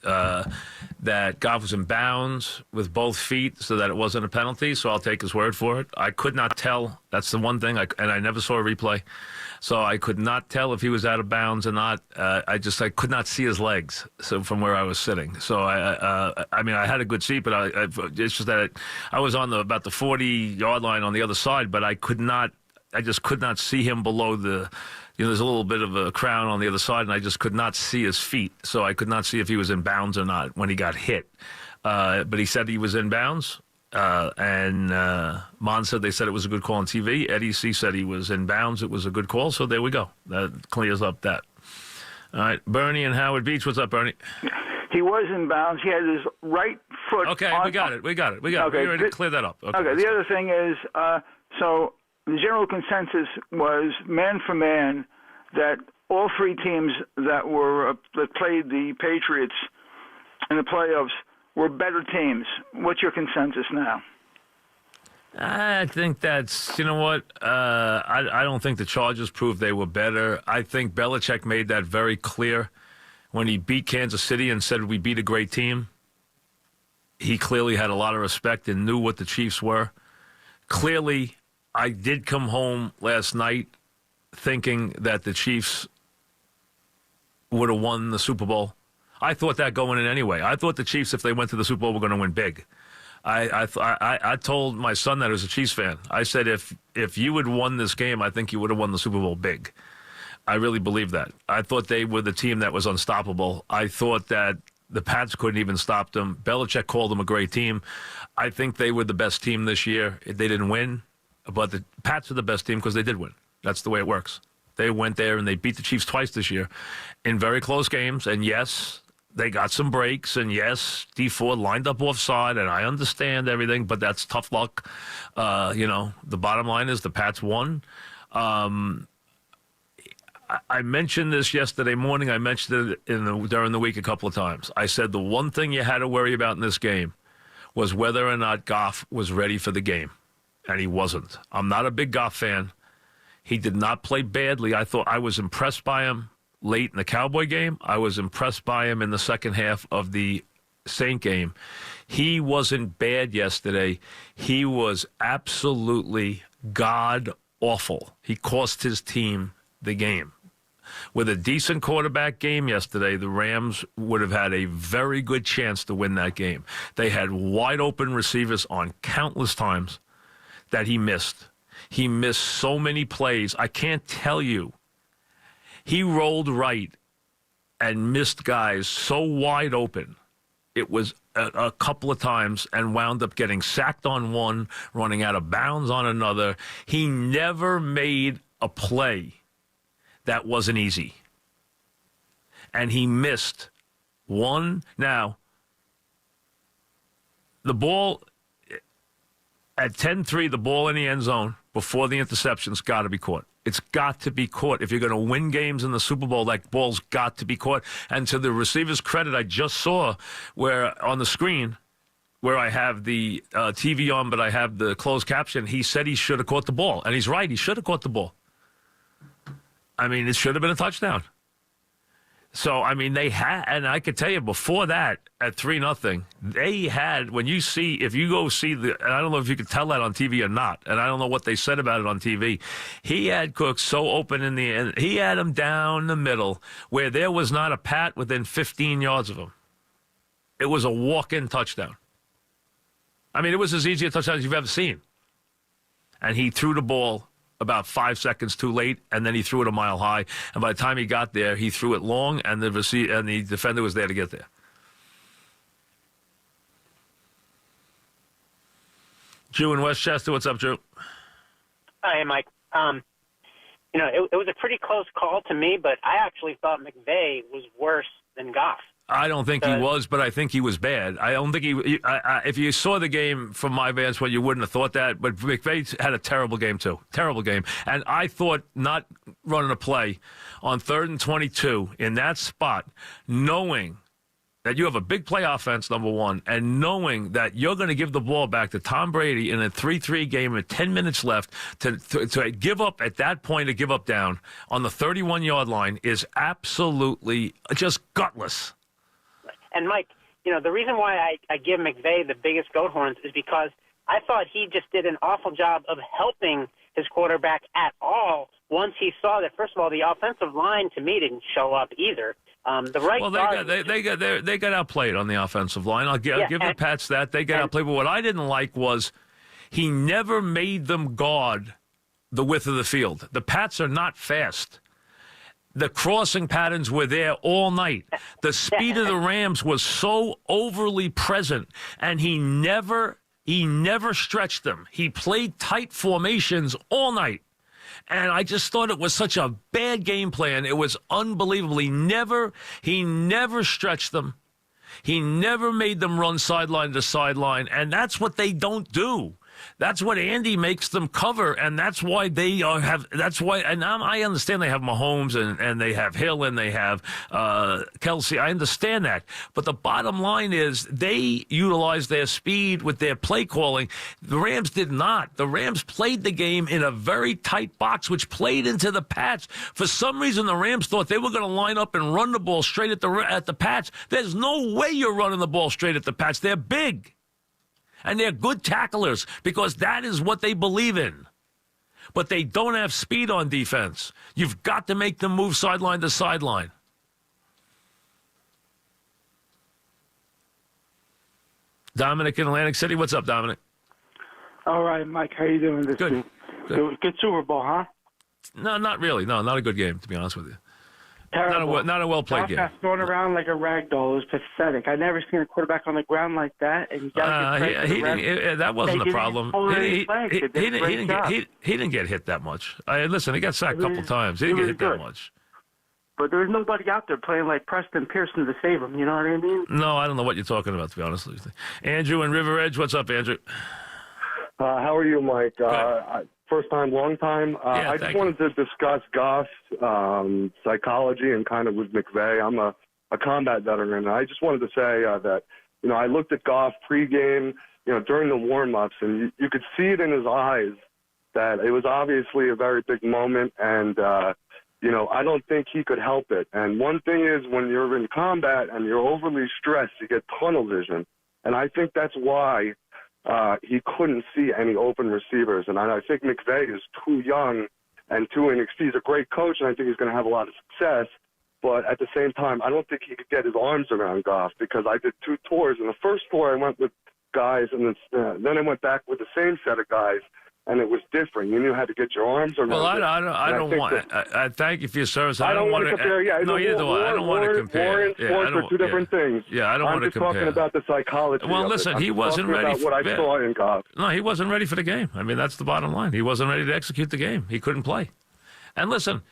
that Goff was in bounds with both feet so that it wasn't a penalty, so I'll take his word for it. I could not tell. That's the one thing, and I never saw a replay. So I could not tell if he was out of bounds or not. I could not see his legs from where I was sitting. So, I mean, I had a good seat, but it's just that I was on about the 40-yard line on the other side, but I just could not see him below the, there's a little bit of a crown on the other side, and I just could not see his feet. So I could not see if he was in bounds or not when he got hit. But he said he was in bounds. And Mon said they said it was a good call on TV. Eddie C said he was in bounds. It was a good call. So there we go. That clears up that. All right. Bernie and Howard Beach. What's up, Bernie? He was in bounds. He had his right foot. Okay, we got it. Okay, we already cleared that up. Okay. The other thing is, so the general consensus was man for man that all three teams that played the Patriots in the playoffs were better teams. What's your consensus now? I think that's, you know what, I don't think the Chargers proved they were better. I think Belichick made that very clear when he beat Kansas City and said we beat a great team. He clearly had a lot of respect and knew what the Chiefs were. Clearly, I did come home last night thinking that the Chiefs would have won the Super Bowl. I thought that going in anyway. I thought the Chiefs, if they went to the Super Bowl, were going to win big. I told my son that as a Chiefs fan. I said, if you had won this game, I think you would have won the Super Bowl big. I really believe that. I thought they were the team that was unstoppable. I thought that the Pats couldn't even stop them. Belichick called them a great team. I think they were the best team this year. They didn't win, but the Pats are the best team because they did win. That's the way it works. They went there and they beat the Chiefs twice this year in very close games. And yes, they got some breaks, and yes, D Ford lined up offside, and I understand everything, but that's tough luck. The bottom line is the Pats won. I mentioned this yesterday morning. I mentioned it during the week a couple of times. I said the one thing you had to worry about in this game was whether or not Goff was ready for the game, and he wasn't. I'm not a big Goff fan. He did not play badly. I was impressed by him late in the Cowboy game. I was impressed by him in the second half of the Saint game. He wasn't bad yesterday. He was absolutely god-awful. He cost his team the game. With a decent quarterback game yesterday, the Rams would have had a very good chance to win that game. They had wide-open receivers on countless times that he missed. He missed so many plays. I can't tell you. He rolled right and missed guys so wide open. It was a couple of times and wound up getting sacked on one, running out of bounds on another. He never made a play that wasn't easy. And he missed one. Now, the ball at 10-3, the ball in the end zone before the interception's got to be caught. It's got to be caught. If you're going to win games in the Super Bowl, that ball's got to be caught. And to the receiver's credit, I just saw where on the screen, where I have the TV on, but I have the closed caption, he said he should have caught the ball. And he's right. He should have caught the ball. I mean, it should have been a touchdown. So, I mean, they had, and I could tell you before that, at 3-0, they had, if you go see and I don't know if you could tell that on TV or not, and I don't know what they said about it on TV. He had Cook so open in the end. He had him down the middle where there was not a pat within 15 yards of him. It was a walk-in touchdown. I mean, it was as easy a touchdown as you've ever seen. And he threw the ball about 5 seconds too late, and then he threw it a mile high. And by the time he got there, he threw it long, and the defender was there to get there. Drew in Westchester, what's up, Drew? Hi, Mike. It was a pretty close call to me, but I actually thought McVay was worse than Goff. I don't think he was, but I think he was bad. I don't think if you saw the game from my vantage point, you wouldn't have thought that. But McVay had a terrible game, too. Terrible game. And I thought not running a play on 3rd and 22 in that spot, knowing that you have a big play offense, number one, and knowing that you're going to give the ball back to Tom Brady in a 3-3 game with 10 minutes left to give up at that point, to give up down on the 31-yard line is absolutely just gutless. And Mike, the reason why I give McVay the biggest goat horns is because I thought he just did an awful job of helping his quarterback at all once he saw that, first of all, the offensive line to me didn't show up either. The right guard. They got outplayed on the offensive line. I'll give the Pats that. They got outplayed. But what I didn't like was he never made them guard the width of the field. The Pats are not fast. The crossing patterns were there all night. The speed of the Rams was so overly present, and he never stretched them. He played tight formations all night. And I just thought it was such a bad game plan. It was unbelievable. He never stretched them. He never made them run sideline to sideline. And that's what they don't do. That's what Andy makes them cover, and that's why they have. That's why, and I understand they have Mahomes and they have Hill and they have Kelsey. I understand that, but the bottom line is they utilize their speed with their play calling. The Rams did not. The Rams played the game in a very tight box, which played into the Pats. For some reason, the Rams thought they were going to line up and run the ball straight at the Pats. There's no way you're running the ball straight at the Pats. They're big. And they're good tacklers because that is what they believe in. But they don't have speed on defense. You've got to make them move sideline to sideline. Dominic in Atlantic City. What's up, Dominic? All right, Mike. How you doing this week? Good Super Bowl, huh? No, not really. No, not a good game, to be honest with you. Terrible. Not a well-played game. Goff got thrown around like a rag doll. It was pathetic. I've never seen a quarterback on the ground like that. And that wasn't the problem. He didn't get hit that much. Listen, he got sacked a couple times. He didn't get hit that much. But there was nobody out there playing like Preston Pearson to save him. You know what I mean? No, I don't know what you're talking about, to be honest with you. Andrew in River Edge. What's up, Andrew? How are you, Mike? First time, long time. I just wanted to discuss Goff's psychology and kind of with McVay. I'm a combat veteran, and I just wanted to say that, I looked at Goff pregame, during the warm-ups, and you could see it in his eyes that it was obviously a very big moment, and, I don't think he could help it. And one thing is when you're in combat and you're overly stressed, you get tunnel vision, and I think that's why he couldn't see any open receivers. And I think McVay is too young and too inexperienced. He's a great coach, and I think he's going to have a lot of success. But at the same time, I don't think he could get his arms around Goff because I did 2 tours. And the first tour I went with guys, and then I went back with the same set of guys, and it was different. You knew how to get your arms around. Well, I don't want. I thank you for your service. I don't want to compare. Yeah, no, either way. I don't want to compare. War and sports are two different things. Yeah, I don't want to compare. I'm just talking about the psychology. Well, listen, he wasn't ready. About what I saw in Goff. No, he wasn't ready for the game. I mean, that's the bottom line. He wasn't ready to execute the game. He couldn't play. And listen,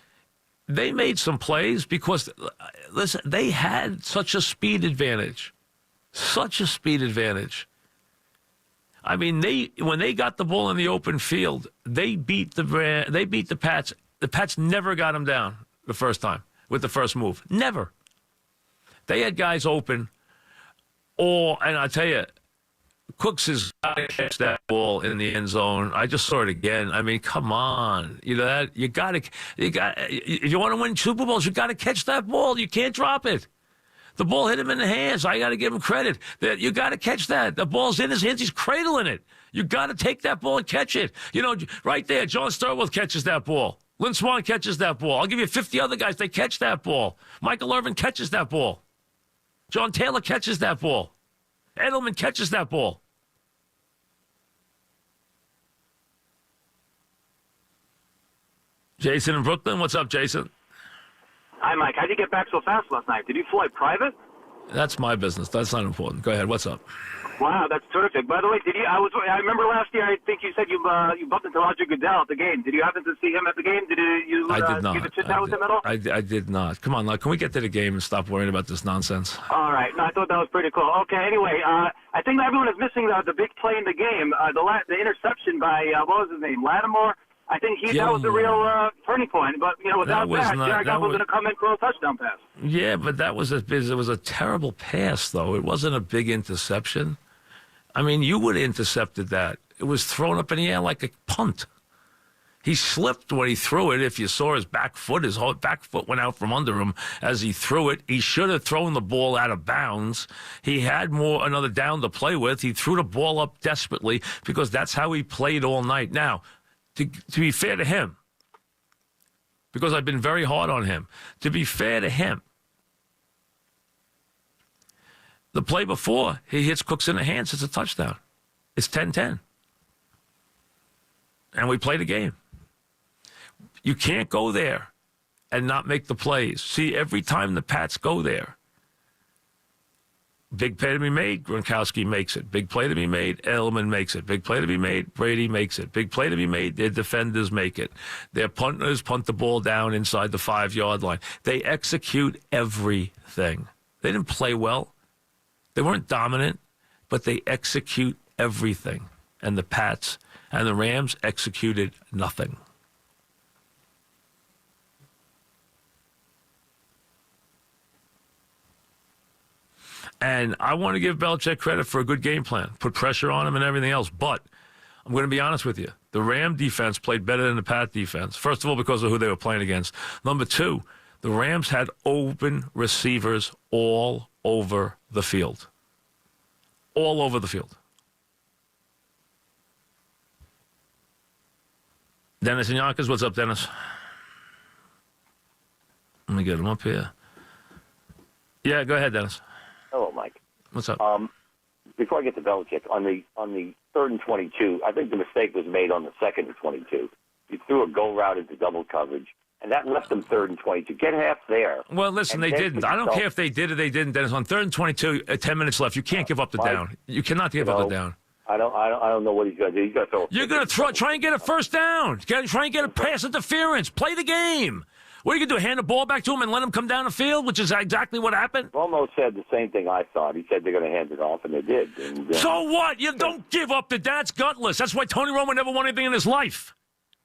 they made some plays because, listen, they had such a speed advantage. Such a speed advantage. I mean, when they got the ball in the open field, they beat the Pats. The Pats never got them down the first time with the first move. Never. They had guys open. And I tell you, Cooks has got to catch that ball in the end zone. I just saw it again. I mean, come on. If you want to win Super Bowls, you got to catch that ball. You can't drop it. The ball hit him in the hands. I got to give him credit. You got to catch that. The ball's in his hands. He's cradling it. You got to take that ball and catch it. Right there, John Sternworth catches that ball. Lynn Swann catches that ball. I'll give you 50 other guys. They catch that ball. Michael Irvin catches that ball. John Taylor catches that ball. Edelman catches that ball. Jason in Brooklyn. What's up, Jason? Hi, Mike. How'd you get back so fast last night? Did you fly private? That's my business. That's not important. Go ahead. What's up? Wow, that's terrific. By the way, I remember last year. I think you said you bumped into Roger Goodell at the game. Did you happen to see him at the game? I did not. Get to sit down with him at all? I did not. Come on, can we get to the game and stop worrying about this nonsense? All right. No, I thought that was pretty cool. Okay. Anyway, I think everyone is missing the big play in the game. The interception by what was his name, Lattimore. I think that was the real turning point. But without that, Jared Goff was going to come in for a touchdown pass. Yeah, but it was a terrible pass, though. It wasn't a big interception. I mean, you would have intercepted that. It was thrown up in the air like a punt. He slipped when he threw it. If you saw his back foot, his whole back foot went out from under him as he threw it. He should have thrown the ball out of bounds. He had another down to play with. He threw the ball up desperately because that's how he played all night. Now, to be fair to him, because I've been very hard on him, to be fair to him, the play before, he hits Cooks in the hands. It's a touchdown. It's 10-10. And we play the game. You can't go there and not make the plays. See, every time the Pats go there, big play to be made, Gronkowski makes it. Big play to be made, Edelman makes it. Big play to be made, Brady makes it. Big play to be made, their defenders make it. Their punters punt the ball down inside the 5-yard line. They execute everything. They didn't play well. They weren't dominant, but they execute everything. And the Pats and the Rams executed nothing. And I want to give Belichick credit for a good game plan, put pressure on him and everything else. But I'm going to be honest with you. The Ram defense played better than the Pat defense. First of all, because of who they were playing against. Number two, the Rams had open receivers all over the field. All over the field. Dennis and Yonkers, what's up, Dennis? Let me get him up here. Yeah, go ahead, Dennis. Hello, Mike. What's up? Before I get to Belichick, on the 3rd and 22, I think the mistake was made on the 2nd and 22. You threw a go route into double coverage, and that left them 3rd and 22. Get half there. Well, listen, they didn't. I don't care if they did or they didn't, Dennis. On 3rd and 22, 10 minutes left, you can't give up the down. You cannot give up the down. I don't know what he's going to do. He's going to throw. You're going to try and get a first down. Try and get a pass interference. Play the game. What are you going to do, hand the ball back to him and let him come down the field, which is exactly what happened? Romo said the same thing I thought. He said they're going to hand it off, and they did. And, so what? You don't give up the that's gutless. That's why Tony Romo never won anything in his life.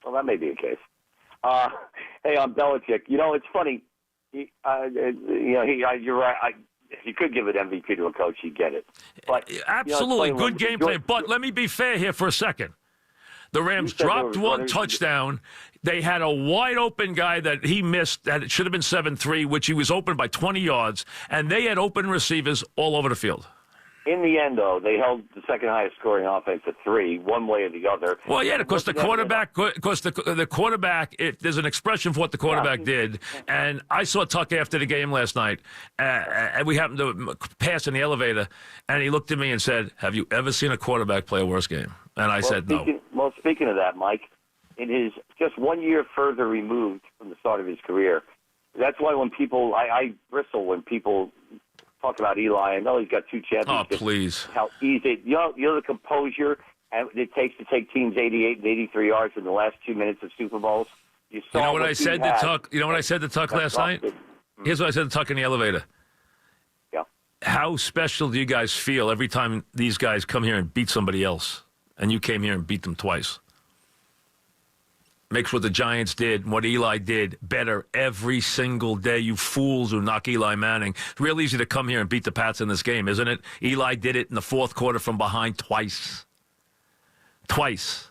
Well, that may be the case. Hey, on Belichick, it's funny. You're right. If you could give it MVP to a coach, you get it. But absolutely, good game plan. But let me be fair here for a second. The Rams dropped one touchdown. They had a wide-open guy that he missed that it should have been 7-3, which he was open by 20 yards, and they had open receivers all over the field. In the end, though, they held the second highest scoring offense at 3, one way or the other. Well, yeah, because the quarterback, there's an expression for what the quarterback did. And I saw Tuck after the game last night, and we happened to pass in the elevator, and he looked at me and said, "Have you ever seen a quarterback play a worse game?" And I said, no. Well, speaking of that, Mike, in his just 1 year further removed from the start of his career, that's why when people, I bristle when people talk about Eli. I know he's got 2 championships. Oh, please. How easy, the composure and it takes to take teams 88 and 83 yards in the last 2 minutes of Super Bowls. You know what I said to Tuck? You know what I said to Tuck last night? Here's what I said to Tuck in the elevator. Yeah. How special do you guys feel every time these guys come here and beat somebody else? And you came here and beat them twice. Makes what the Giants did and what Eli did better every single day. You fools who knock Eli Manning. It's real easy to come here and beat the Pats in this game, isn't it? Eli did it in the 4th quarter from behind twice. Twice.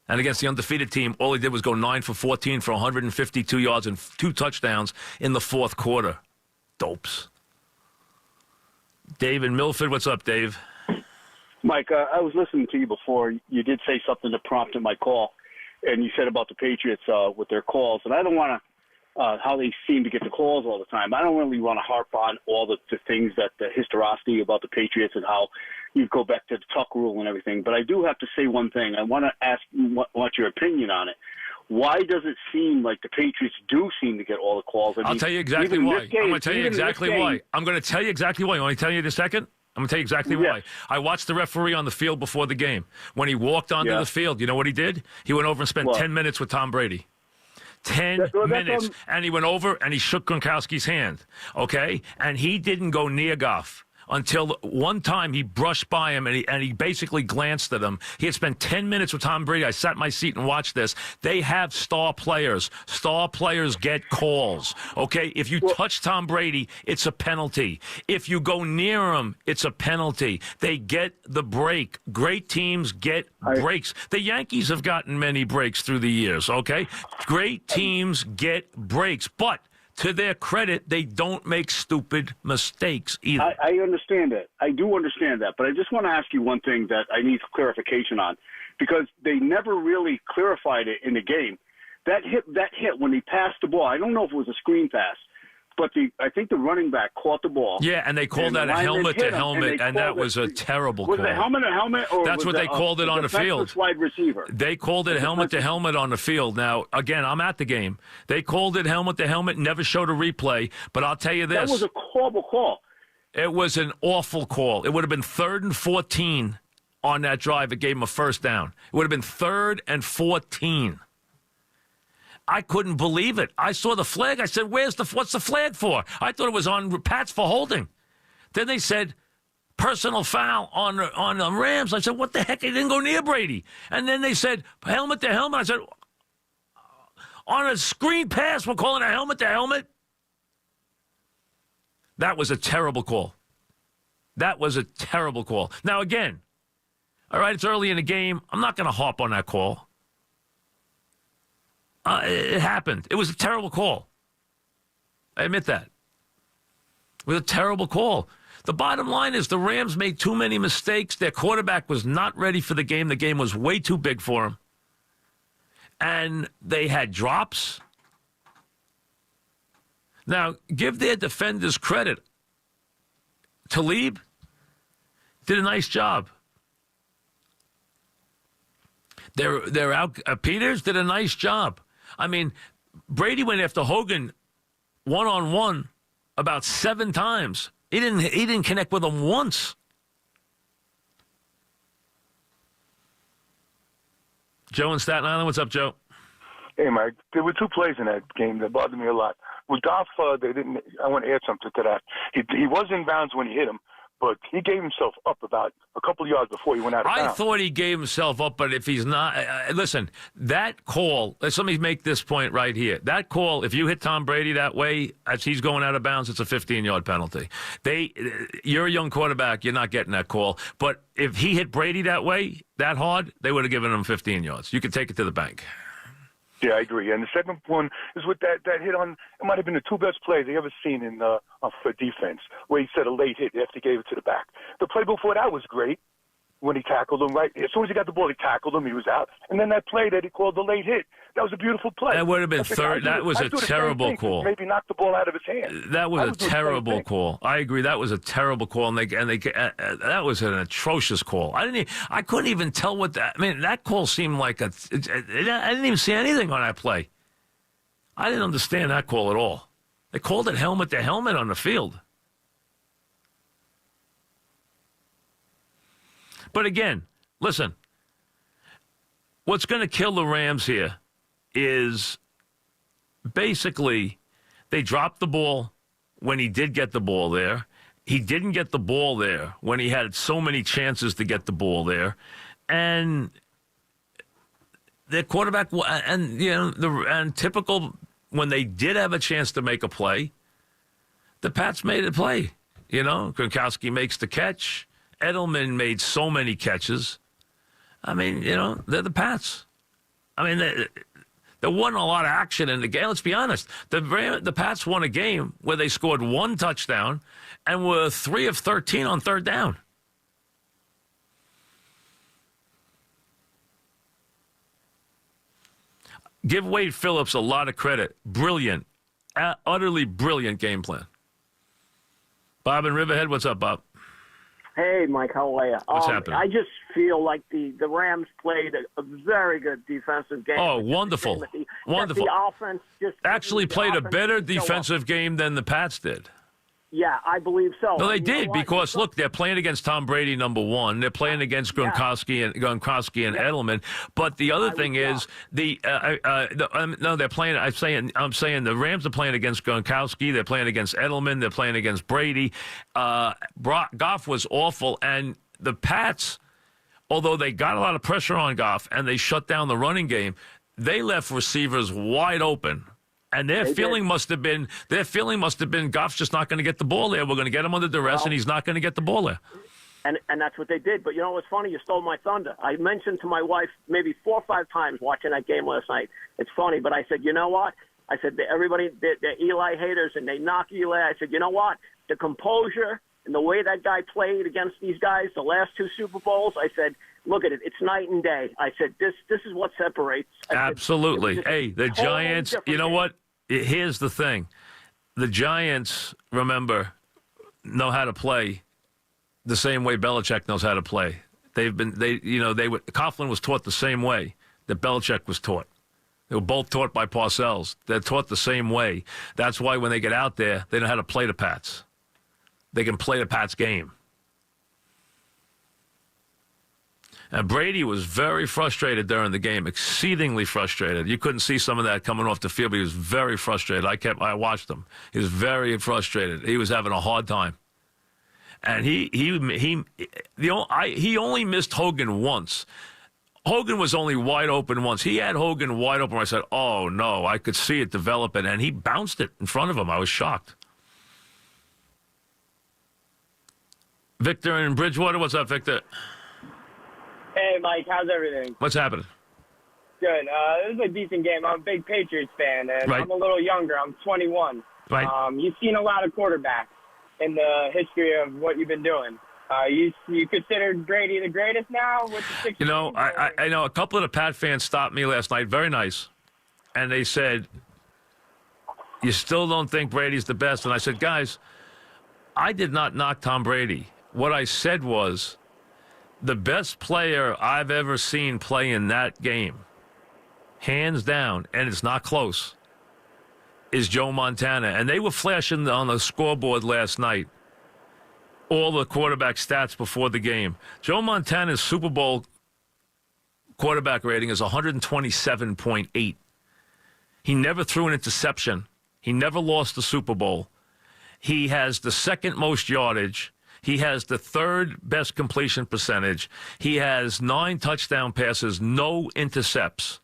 And against the undefeated team, all he did was go 9 for 14 for 152 yards and 2 touchdowns in the 4th quarter. Dopes. Dave in Milford. What's up, Dave? Mike, I was listening to you before. You did say something that prompted my call, and you said about the Patriots with their calls. And I don't want to how they seem to get the calls all the time. I don't really want to harp on all the things that the historicity about the Patriots and how you go back to the Tuck rule and everything. But I do have to say one thing. I want to ask what your opinion on it. Why does it seem like the Patriots do seem to get all the calls? I'll tell you exactly why. I'm going to tell you exactly why. I'm going to tell you exactly why. You want me to tell you in a second? I'm going to tell you exactly why. I watched the referee on the field before the game. When he walked onto the field, you know what he did? He went over and spent 10 minutes with Tom Brady. 10 minutes. And he went over and he shook Gronkowski's hand. Okay? And he didn't go near Goff. until one time he brushed by him and he basically glanced at him. He had spent 10 minutes with Tom Brady. I sat in my seat and watched this. They have star players. Star players get calls. Okay, if you touch Tom Brady, it's a penalty. If you go near him, it's a penalty. They get the break. Great teams get breaks. The Yankees have gotten many breaks through the years. Okay, great teams get breaks, but to their credit, they don't make stupid mistakes either. I understand that. I do understand that. But I just want to ask you one thing that I need clarification on, because they never really clarified it in the game. That hit when he passed the ball, I don't know if it was a screen pass, but I think the running back caught the ball. Yeah, and they called that a helmet to helmet, and that was a terrible call. Was it helmet to helmet? Or that's what they called it on the field. Wide receiver. They called it helmet to helmet on the field. Now, again, I'm at the game. They called it helmet to helmet, never showed a replay, but I'll tell you this. That was a horrible call. It was an awful call. It would have been 3rd and 14 on that drive. It gave him a first down. It would have been 3rd and 14. I couldn't believe it. I saw the flag. I said, what's the flag for? I thought it was on Pats for holding. Then they said, personal foul on the Rams. I said, what the heck? They didn't go near Brady. And then they said, helmet to helmet. I said, on a screen pass, we're calling a helmet to helmet? That was a terrible call. That was a terrible call. Now, again, all right, it's early in the game. I'm not going to harp on that call. It happened. It was a terrible call. I admit that. It was a terrible call. The bottom line is the Rams made too many mistakes. Their quarterback was not ready for the game. The game was way too big for him. And they had drops. Now, give their defenders credit. Talib did a nice job. They're out. Peters did a nice job. I mean, Brady went after Hogan one-on-one about 7 times. He didn't connect with him once. Joe in Staten Island, what's up, Joe? Hey, Mike. There were 2 plays in that game that bothered me a lot. With Goff, they didn't. I want to add something to that. He was in bounds when he hit him, but he gave himself up about a couple of yards before he went out of bounds. I thought he gave himself up, but if he's not, listen, that call, let me make this point right here. That call, if you hit Tom Brady that way, as he's going out of bounds, it's a 15-yard penalty. You're a young quarterback, you're not getting that call. But if he hit Brady that way, that hard, they would have given him 15 yards. You could take it to the bank. Yeah, I agree. And the second one is with that hit on, it might have been the 2 best plays they ever seen for defense, where he said a late hit after he gave it to the back. The play before that was great when he tackled him, right? As soon as he got the ball, he tackled him, he was out. And then that play that he called the late hit, that was a beautiful play. That would have been third. That was a terrible call. Maybe knocked the ball out of his hand. That was a terrible call. I agree. That was a terrible call, and that was an atrocious call. I couldn't even tell what that. I mean, that call seemed like I didn't even see anything on that play. I didn't understand that call at all. They called it helmet to helmet on the field. But again, listen. What's going to kill the Rams here is basically they dropped the ball when he did get the ball there. He didn't get the ball there when he had so many chances to get the ball there. And their quarterback, and typical, when they did have a chance to make a play, the Pats made a play. Gronkowski makes the catch. Edelman made so many catches. I mean, they're the Pats. I mean, there wasn't a lot of action in the game. Let's be honest. The Pats won a game where they scored 1 touchdown and were 3 of 13 on 3rd down. Give Wade Phillips a lot of credit. Brilliant, utterly brilliant game plan. Bob in Riverhead, what's up, Bob? Hey, Mike, how are you? What's happening? I just feel like the Rams played a very good defensive game. Oh, wonderful. Wonderful. The offense just actually played a better defensive game than the Pats did. Yeah, I believe so. No, they And you know did what? because look, they're playing against Tom Brady, number one. They're playing against Gronkowski and Edelman. But the other thing is no, they're playing. I'm saying the Rams are playing against Gronkowski. They're playing against Edelman. They're playing against Brady. Goff was awful, and the Pats, although they got a lot of pressure on Goff and they shut down the running game, they left receivers wide open. And their feeling must have been Goff's just not going to get the ball there. We're going to get him under duress, and he's not going to get the ball there. And that's what they did. But you know what's funny? You stole my thunder. I mentioned to my wife maybe 4 or 5 times watching that game last night. It's funny, but I said, you know what? I said, everybody, they're Eli haters, and they knock Eli. I said, you know what? The composure and the way that guy played against these guys, the last 2 Super Bowls, I said, look at it. It's night and day. I said, this is what separates. Absolutely. Hey, the Giants, you know what? Here's the thing. The Giants, remember, know how to play the same way Belichick knows how to play. Coughlin was taught the same way that Belichick was taught. They were both taught by Parcells. They're taught the same way. That's why when they get out there, they know how to play the Pats. They can play the Pats game. And Brady was very frustrated during the game, exceedingly frustrated. You couldn't see some of that coming off the field, but he was very frustrated. I watched him. He was very frustrated. He was having a hard time. And he only missed Hogan once. Hogan was only wide open once. He had Hogan wide open. I said, oh, no, I could see it developing. And he bounced it in front of him. I was shocked. Victor in Bridgewater. What's up, Victor? Hey, Mike, how's everything? What's happening? Good. This is a decent game. I'm a big Patriots fan, and right. I'm a little younger. I'm 21. Right. You've seen a lot of quarterbacks in the history of what you've been doing. You consider Brady the greatest now with the 6 You know, I know a couple of the Pat fans stopped me last night, very nice, and they said, you still don't think Brady's the best? And I said, guys, I did not knock Tom Brady. What I said was, the best player I've ever seen play in that game, hands down, and it's not close, is Joe Montana. And they were flashing on the scoreboard last night all the quarterback stats before the game. Joe Montana's Super Bowl quarterback rating is 127.8. He never threw an interception. He never lost the Super Bowl. He has the second most yardage. He has the 3rd best completion percentage. He has 9 touchdown passes, no intercepts.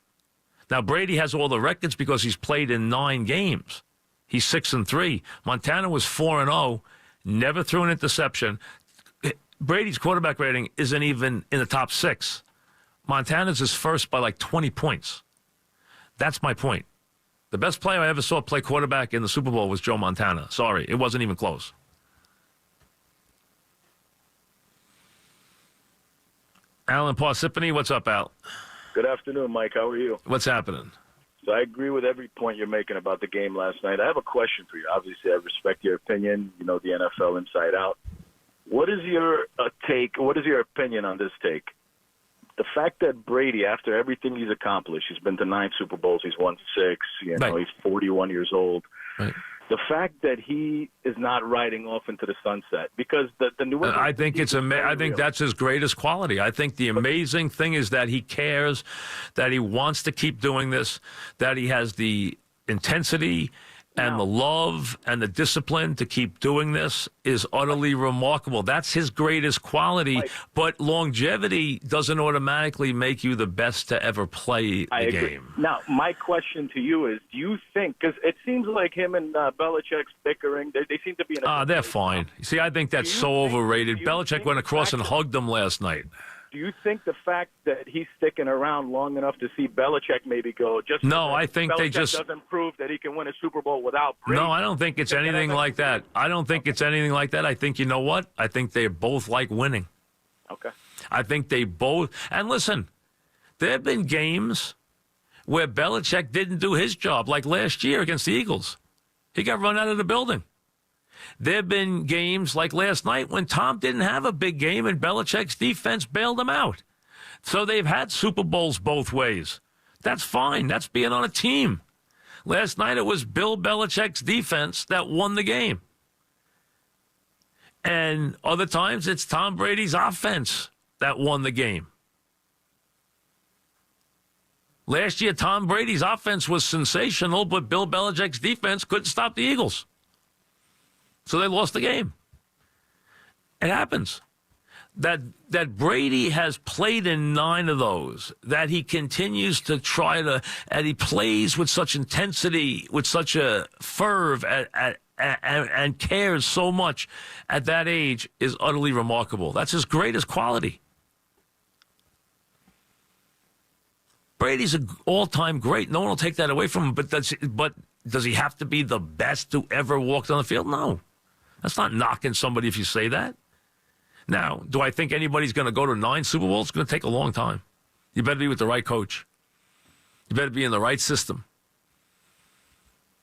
Now, Brady has all the records because he's played in 9 games. He's 6-3. Montana was 4-0, never threw an interception. Brady's quarterback rating isn't even in the top 6. Montana's is first by like 20 points. That's my point. The best player I ever saw play quarterback in the Super Bowl was Joe Montana. Sorry, it wasn't even close. Alan Parsippany, what's up, Al? Good afternoon, Mike. How are you? What's happening? So I agree with every point you're making about the game last night. I have a question for you. Obviously, I respect your opinion. You know the NFL inside out. What is your take? What is your opinion on this take? The fact that Brady, after everything he's accomplished, he's been to 9 Super Bowls, he's won 6. You know, he's 41 years old. Right. The fact that he is not riding off into the sunset, because the New England. I think I think that's his greatest quality. I think the amazing thing is that he cares, that he wants to keep doing this, that he has the intensity and the love and the discipline to keep doing this is utterly remarkable. That's his greatest quality. But longevity doesn't automatically make you the best to ever play the game. Now, my question to you is, do you think, because it seems like him and Belichick's bickering, they seem to be in a... they're fine. See, I think that's so overrated. Belichick went across and hugged them last night. Do you think the fact that he's sticking around long enough to see Belichick maybe go just... No, I think Belichick they just... doesn't prove that he can win a Super Bowl without Brady? No, I don't think it's anything like that. I don't think it's anything like that. I think, you know what? I think they both like winning. Okay. I think they both... And listen, there have been games where Belichick didn't do his job, like last year against the Eagles. He got run out of the building. There have been games like last night when Tom didn't have a big game and Belichick's defense bailed him out. So they've had Super Bowls both ways. That's fine. That's being on a team. Last night it was Bill Belichick's defense that won the game. And other times it's Tom Brady's offense that won the game. Last year, Tom Brady's offense was sensational, but Bill Belichick's defense couldn't stop the Eagles. So they lost the game. It happens. That Brady has played in 9 of those, that he continues to try to, and he plays with such intensity, with such a fervor, and cares so much at that age is utterly remarkable. That's his greatest quality. Brady's an all-time great. No one will take that away from him. But does he have to be the best who ever walked on the field? No. That's not knocking somebody if you say that. Now, do I think anybody's going to go to 9 Super Bowls? It's going to take a long time. You better be with the right coach. You better be in the right system.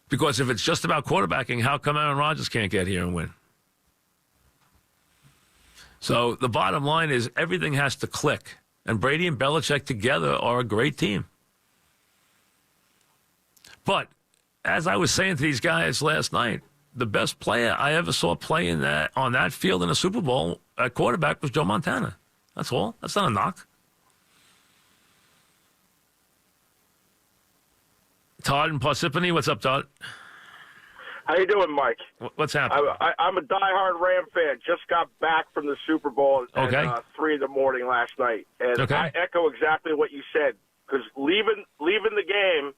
Because if it's just about quarterbacking, how come Aaron Rodgers can't get here and win? So the bottom line is everything has to click. And Brady and Belichick together are a great team. But as I was saying to these guys last night, the best player I ever saw play on that field in a Super Bowl at quarterback was Joe Montana. That's all. That's not a knock. Todd in Parsippany. What's up, Todd? How you doing, Mike? What's happening? I'm a diehard Ram fan. Just got back from the Super Bowl at 3 in the morning last night, and I echo exactly what you said. Because leaving the game,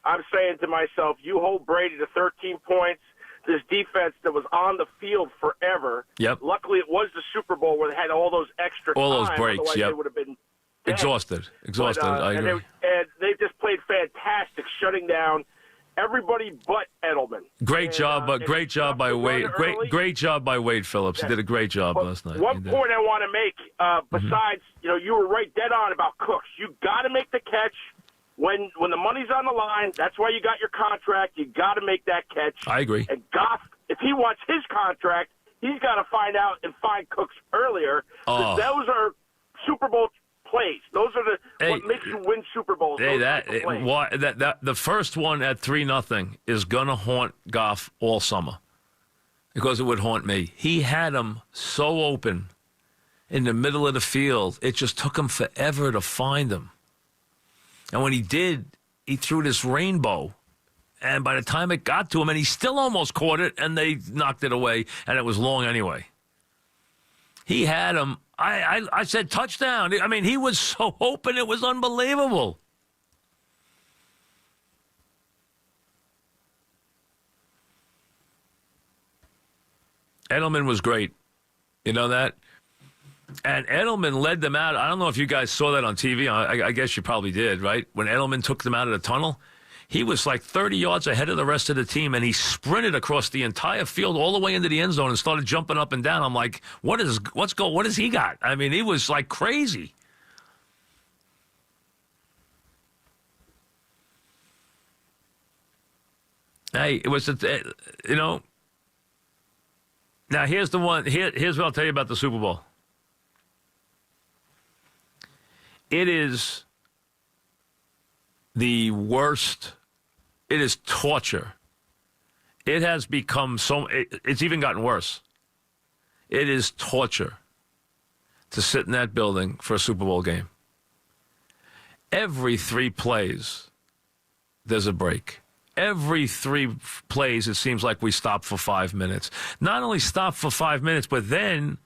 I'm saying to myself, you hold Brady to 13 points. This defense that was on the field forever. Yep. Luckily, it was the Super Bowl where they had all those extra all those breaks. Otherwise, yep. They would have been dead. Exhausted. But, I agree. And they just played fantastic, shutting down everybody but Edelman. Great job by Wade. Great job by Wade Phillips. He did a great job last night. One point I want to make, besides, you were right dead on about Cooks. You got to make the catch when the money's on the line. That's why you got your contract. You got to make that catch. I agree. And Goff, if he wants his contract, he's got to find out and find Cooks earlier. Those are Super Bowl plays. Those are what makes you win Super Bowls. The first one at 3-0 is gonna haunt Goff all summer because it would haunt me. He had him so open in the middle of the field, it just took him forever to find him. And when he did, he threw this rainbow, and by the time it got to him, and he still almost caught it, and they knocked it away, and it was long anyway. He had him. I said touchdown. I mean, he was so open, it was unbelievable. Edelman was great. You know that? And Edelman led them out. I don't know if you guys saw that on TV. I guess you probably did, right? When Edelman took them out of the tunnel, he was like 30 yards ahead of the rest of the team, and he sprinted across the entire field all the way into the end zone and started jumping up and down. I'm like, what has he got? I mean, he was like crazy. Hey, it was, Now, here's the one. Here's what I'll tell you about the Super Bowl. It is the worst. It is torture. It has become it's even gotten worse. It is torture to sit in that building for a Super Bowl game. Every 3 plays, there's a break. Every 3 plays, it seems like we stop for 5 minutes. Not only stop for 5 minutes, but then,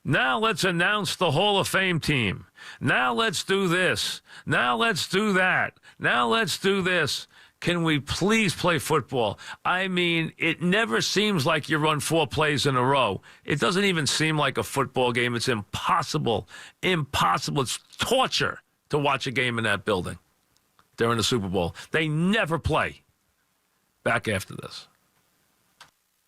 now let's announce the Hall of Fame team. Now let's do this. Now let's do that. Now let's do this. Can we please play football? I mean, it never seems like you run 4 plays in a row. It doesn't even seem like a football game. It's impossible. Impossible. It's torture to watch a game in that building during the Super Bowl. They never play. Back after this.